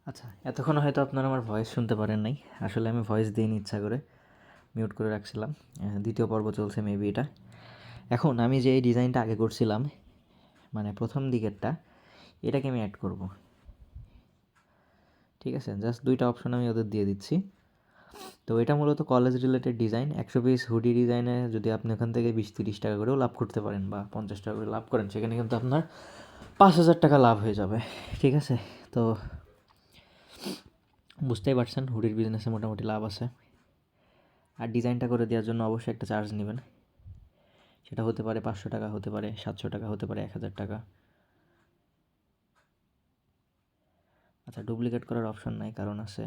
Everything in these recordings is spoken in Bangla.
আচ্ছা, এতক্ষণ হয়তো আপনারা আমার ভয়েস শুনতে পারেন নাই। আসলে আমি ভয়েস দিইনি ইচ্ছা করে, মিউট করে রাখছিলাম। দ্বিতীয় পর্ব চলছে মেবি এটা। এখন আমি যে এই ডিজাইনটা আগে করছিলাম, মানে প্রথম দিকেরটা, এটাকে আমি অ্যাড করব। ঠিক আছে, জাস্ট দুইটা অপশন আমি ওদের দিয়ে দিচ্ছি। তো এটা মূলত college related design. 100 piece hoodie ডিজাইনে যদি আপনি ওখান থেকে 20-30 টাকা করেও লাভ করতে পারেন বা 50 টাকা করে লাভ করেন, সেখানে কিন্তু আপনার 5,000 টাকা লাভ হয়ে যাবে। ঠিক আছে, তো বুঝতেই পারছেন হুডির বিজনেসে মোটামুটি লাভ আছে। আর ডিজাইনটা করে দেওয়ার জন্য অবশ্যই একটা চার্জ নেবেন। সেটা হতে পারে 500 টাকা, হতে পারে 700 টাকা, হতে পারে 1000 টাকা। আচ্ছা, ডুপ্লিকেট করার অপশন নাই, কারণ আছে।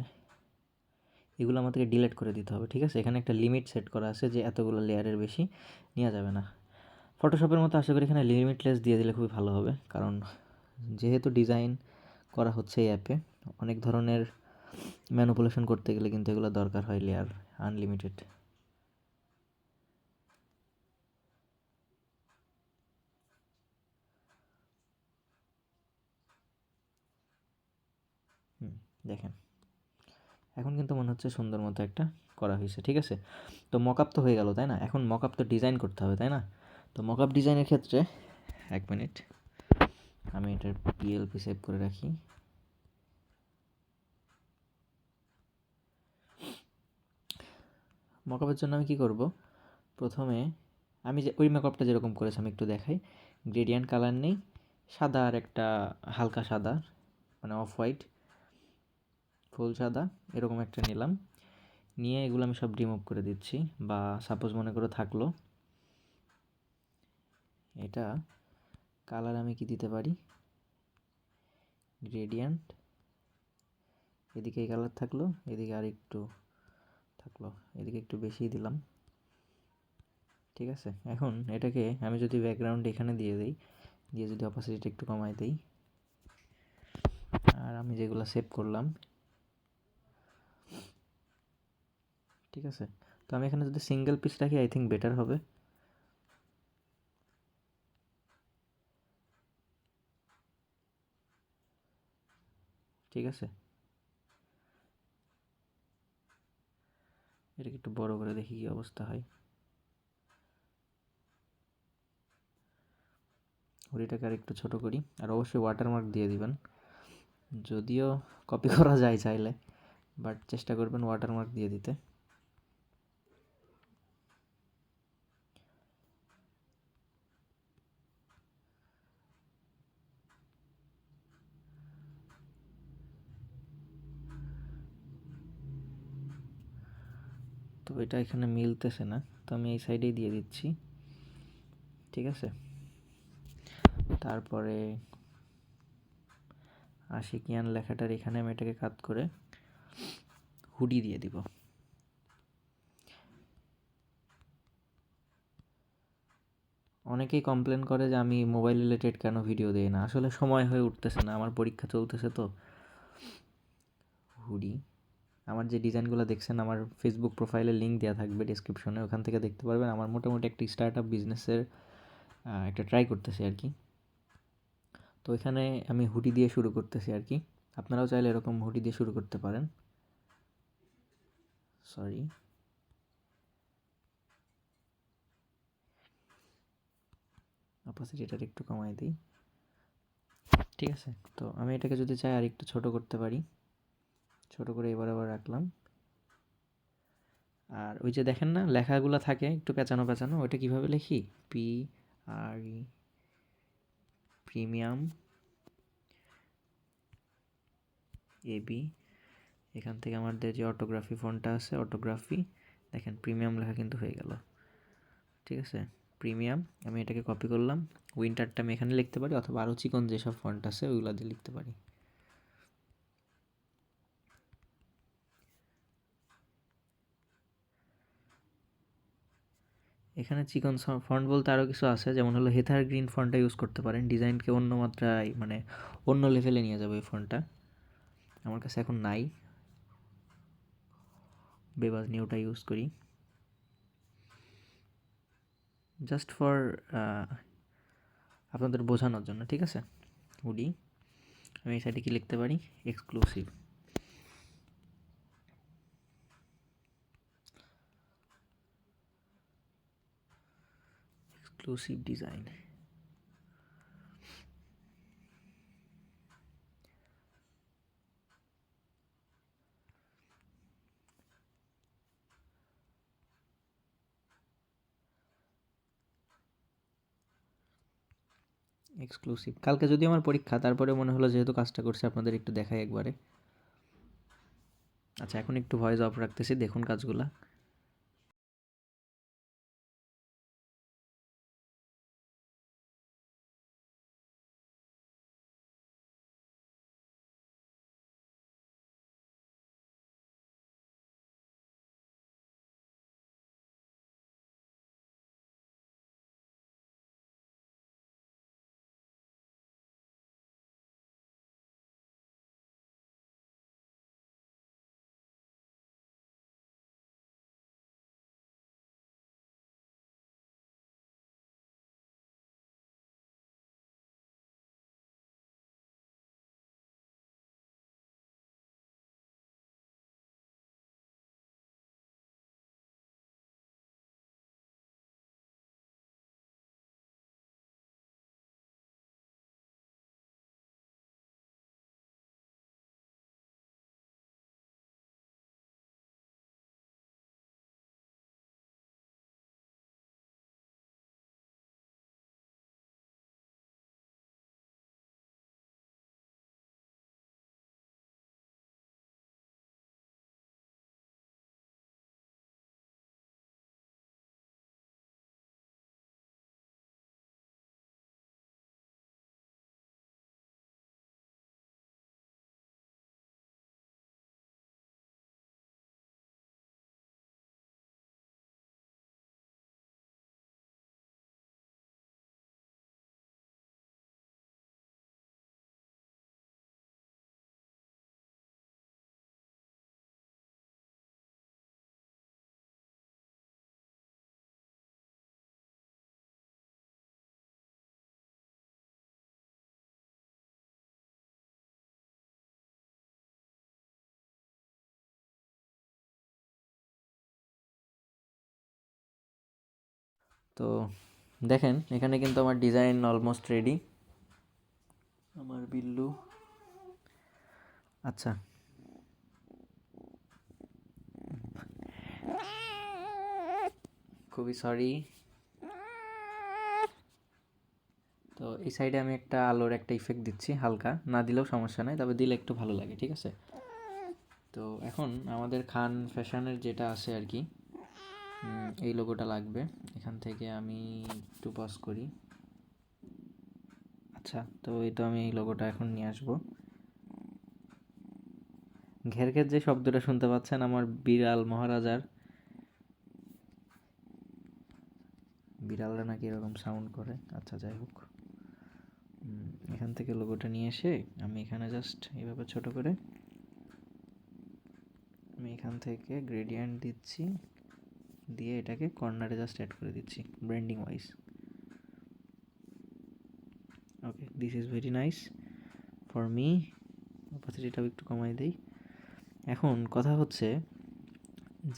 এগুলো আমাদেরকে ডিলিট করে দিতে হবে। ঠিক আছে, এখানে একটা লিমিট সেট করা আছে যে এতগুলো লেয়ারের বেশি নেওয়া যাবে না। ফটোশপের মতো আশা করি এখানে লিমিটলেস দিয়ে দিলে খুবই ভালো হবে, কারণ যেহেতু ডিজাইন করা হচ্ছে এই অ্যাপে, অনেক ধরনের ম্যানিপুলেশন করতে গেলে কিন্তু এগুলো দরকার হয় লেয়ার আনলিমিটেড। দেখেন, এখন কিন্তু মনে হচ্ছে সুন্দর মতো একটা করা হয়েছে। ঠিক আছে, তো মকআপ তো হয়ে গেল, তাই না? এখন মকআপ তো ডিজাইন করতে হবে, তাই না? তো মকআপ ডিজাইনের ক্ষেত্রে 1 মিনিট, আমি এটার পিএলপি সেভ করে রাখি। মকআপের জন্য আমি কি করব, প্রথমে আমি যে ওই মেকআপটা যেরকম করেছি আমি একটু দেখাই। গ্রেডিয়েন্ট কালার নেই, সাদা আর একটা হালকা সাদা, মানে অফ হোয়াইট, ফুল সাদা, এরকম একটা নিলাম। নিয়ে এগুলো আমি সব রিমুভ করে দিচ্ছি। বা সাপোজ মনে করে থাকলো এটা কালার, আমি কি দিতে পারি, গ্রেডিয়েন্ট, এদিকে এই কালার থাকলো, এদিকে আর একটু থাকলো, এদিকে একটু বেশিই দিলাম। ঠিক আছে, এখন এটাকে আমি যদি ব্যাকগ্রাউন্ড এখানে দিয়ে দিই, দিয়ে যদি অপাসিটিটা একটু কমাই দিই, আর আমি যেগুলো সেভ করলাম, ঠিক আছে, তো আমি এখানে যদি সিঙ্গেল পিস রাখি আই থিঙ্ক বেটার হবে। ঠিক আছে, এটাকে একটু বড় করে দেখি কী অবস্থা হয়। হুডিটাকে আর একটু ছোটো করি, আর অবশ্যই ওয়াটারমার্ক দিয়ে দিবেন। যদিও কপি করা যায় চাইলে, বাট চেষ্টা করবেন ওয়াটারমার্ক দিয়ে দিতে। তো এটা এখানে মিলতেছে না, তো আমি এই সাইডেই দিয়ে দিচ্ছি। ঠিক আছে, তারপরে আশিকিয়ান লেখাটার এখানে আমি এটাকে কাট করে হুডি দিয়ে দিব। অনেকেই কমপ্লেন করে যে আমি মোবাইল রিলেটেড কেন ভিডিও দিই না। আসলে সময় হয়ে উঠতেছে না, আমার পরীক্ষা চলতেছে। তো হুডি, আমার যে ডিজাইনগুলো দেখছেন আমার ফেসবুক প্রোফাইলে লিঙ্ক দেওয়া থাকবে ডিসক্রিপশনে, ওখান থেকে দেখতে পারবেন। আমার মোটামুটি একটা স্টার্ট আপ বিজনেসের একটা ট্রাই করতেছি আর কি। তো এখানে আমি হুডি দিয়ে শুরু করতেছি আর কি। আপনারাও চাইলে এরকম হুডি দিয়ে শুরু করতে পারেন। সরি, অপাসিটিটা একটু কমাই দিই। ঠিক আছে, তো আমি এটাকে যদি চাই আর একটু ছোটো করতে পারি। ছোটো করে এবার আবার রাখলাম। আর ওই যে দেখেন না লেখাগুলো থাকে একটু পেঁচানো পেঁচানো, ওইটা কীভাবে লিখি, PRE, প্রিমিয়াম AB, এখান থেকে আমাদের যে অটোগ্রাফি ফন্টটা আছে, অটোগ্রাফি, দেখেন প্রিমিয়াম লেখা কিন্তু হয়ে গেল। ঠিক আছে, প্রিমিয়াম, আমি এটাকে কপি করলাম। উইন্টারটা আমি এখানে লিখতে পারি, অথবা আরও চিকন যেসব ফন্ট আছে ওইগুলো দিয়ে লিখতে পারি। এখানে চিকন ফন্ট বলতে আরও কিছু আছে, যেমন হলো হেথার গ্রিন ফন্টটা ইউজ করতে পারেন, ডিজাইনকে অন্য মাত্রায় মানে অন্য লেভেলে নিয়ে যাবে এই ফন্টটা। আমার কাছে এখন নাই, বেবাজ নিউটা ইউজ করি জাস্ট ফর আপনাদের বোঝানোর জন্য। ঠিক আছে, হুডি, আমি এই সাইডে কি লিখতে পারি, এক্সক্লুসিভ। Exclusive design. এক্সক্লুসিভ। কালকে যদি আমার পরীক্ষা, তারপরে মনে হলো যেহেতু কাজটা করছি আপনাদের একটু দেখাই একবারে। আচ্ছা, এখন একটু ভয়েস অফ রাখতেছি, দেখুন কাজগুলা। তো দেখেন, এখানে কিন্তু আমার ডিজাইন অলমোস্ট রেডি, আমার বিল্লু। আচ্ছা, খুবই সরি। তো এই সাইডে আমি একটা আলোর একটা ইফেক্ট দিচ্ছি, হালকা, না দিলেও সমস্যা নাই, তবে দিলে একটু ভালো লাগে, ঠিক আছে। তো এখন আমাদের খান ফ্যাশনের যেটা আছে আর কি, এই লোগোটা লাগবে। এখান থেকে আমি একটু পজ করি। আচ্ছা, তো এই তো আমি এই লোগোটা এখন নিয়ে আসবো। ঘের ঘের যে শব্দটা শুনতে পাচ্ছেন আমার বিড়াল মহারাজার, বিড়ালরা নাকি এরকম সাউন্ড করে। আচ্ছা, যাই হোক, এখান থেকে লোগোটা নিয়ে এসে আমি এখানে জাস্ট এইভাবে ছোট করে আমি এখান থেকে গ্রেডিয়েন্ট দিচ্ছি, দিয়ে এটাকে কর্নারে জাস্ট অ্যাড করে দিচ্ছি branding wise. Okay, this is very nice for me. অপাসিটিটাও একটু কমাই দিই। এখন কথা হচ্ছে,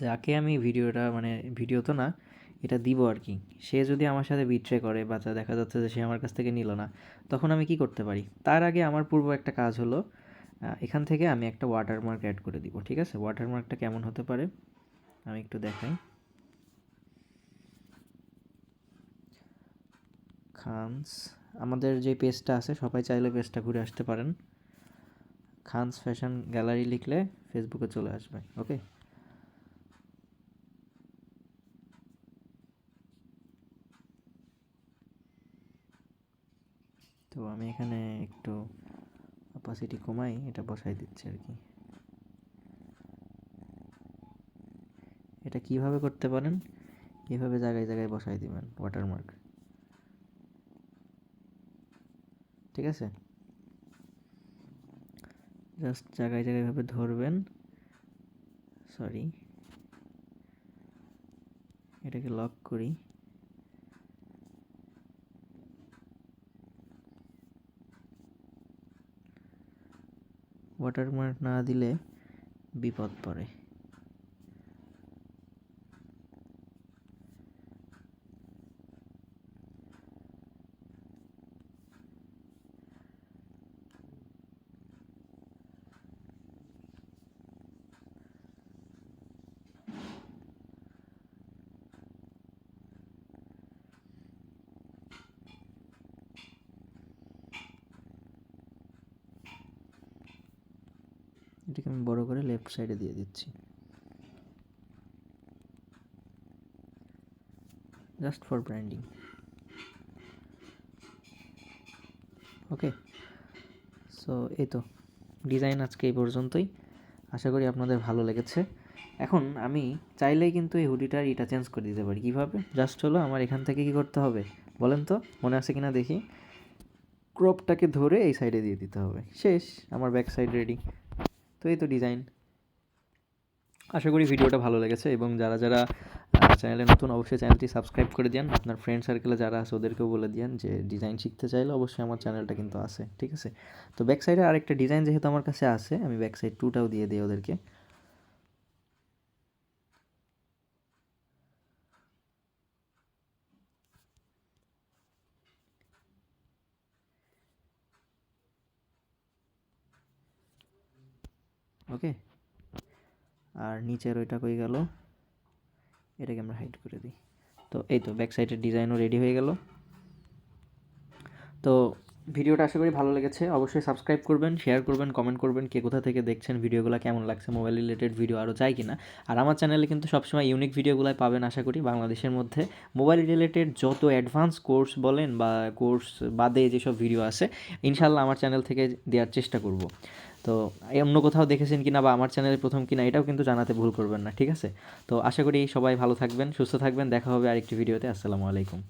যাকে আমি ভিডিওটা, মানে ভিডিও তো না, এটা দিব আর কি, সে যদি আমার সাথে বিট্রে করে বা দেখা যাচ্ছে যে সে আমার কাছ থেকে নিল না, তখন আমি কি করতে পারি? তার আগে আমার পূর্ব একটা কাজ হলো, এখান থেকে আমি একটা ওয়াটারমার্ক অ্যাড করে দিব, ঠিক আছে? ওয়াটারমার্কটা কেমন হতে পারে আমি একটু দেখাই। খানস, আমাদের যে পেজটা আছে, সবাই চাইলে পেজটা ঘুরে আসতে পারেন। খানস ফ্যাশন গ্যালারি লিখলে ফেসবুকে চলে আসবে। ওকে, তো আমি এখানে একটু অপাসিটি কমাই, এটা বসাই দিচ্ছি আর কি। এটা কিভাবে করতে পারেন? এভাবে জায়গায় জায়গায় বসাই দিবেন ওয়াটারমার্ক, ঠিক আছে? জাস্ট জায়গায় জায়গায় এভাবে ধরবেন। সরি, এটাকে লক করি। ওয়াটারমার্ক না দিলে বিপদ পড়ে। এটাকে আমি বড় করে লেফট সাইডে দিয়ে দিচ্ছি, just for branding. Okay, so এই তো ডিজাইন আজকে এই পর্যন্তই। আশা করি আপনাদের ভালো লেগেছে। এখন আমি চাইলেই কিন্তু এই হুডিটার এটা চেঞ্জ করে দিতে পারি। কীভাবে? জাস্ট হলো আমার এখান থেকে কী করতে হবে বলেন তো, মনে আছে কিনা দেখি। ক্রপটাকে ধরে এই সাইডে দিয়ে দিতে হবে, শেষ, আমার ব্যাক সাইড রেডি। তো এই তো ডিজাইন। আশা করি ভিডিওটা ভালো লেগেছে, এবং যারা যারা চ্যানেলে নতুন অবশ্যই চ্যানেলটি সাবস্ক্রাইব করে দিন। আপনার ফ্রেন্ড সার্কেলে যারা আছে ওদেরকেও বলে দিন যে ডিজাইন শিখতে চাইলে অবশ্যই আমার চ্যানেলটা কিন্তু আছে, ঠিক আছে। তো ব্যাক সাইডে আরেকটা ডিজাইন যেহেতু আমার কাছে আছে, আমি ব্যাক সাইড 2টাও দিয়ে দিই ওদেরকে। ওকে, আর নিচের ওইটা কই গেল, এটাকে আমরা হাইড করে দিই। তো এই তো ব্যাক সাইডের ডিজাইনও রেডি হয়ে গেল। তো ভিডিওটা আশা করি ভালো লেগেছে। অবশ্যই সাবস্ক্রাইব করবেন, শেয়ার করবেন, কমেন্ট করবেন কে কোথা থেকে দেখছেন, ভিডিওগুলো কেমন লাগছে, মোবাইল রিলেটেড ভিডিও আরও চাই কিনা। আর আমার চ্যানেলে কিন্তু সবসময় ইউনিক ভিডিওগুলাই পাবেন আশা করি। বাংলাদেশের মধ্যে মোবাইল রিলেটেড যত অ্যাডভান্স কোর্স বলেন বা কোর্স বাদে যেসব ভিডিও আছে, ইনশাল্লাহ আমার চ্যানেল থেকে দেওয়ার চেষ্টা করব। তো অন্য কোথাও দেখেছেন কিনা বা আমার চ্যানেলে প্রথম কিনা এটাও কিন্তু জানাতে ভুল করবেন না, ঠিক আছে। তো আশা করি সবাই ভালো থাকবেন, সুস্থ থাকবেন, দেখা হবে আরেকটি ভিডিওতে। আসসালামু আলাইকুম।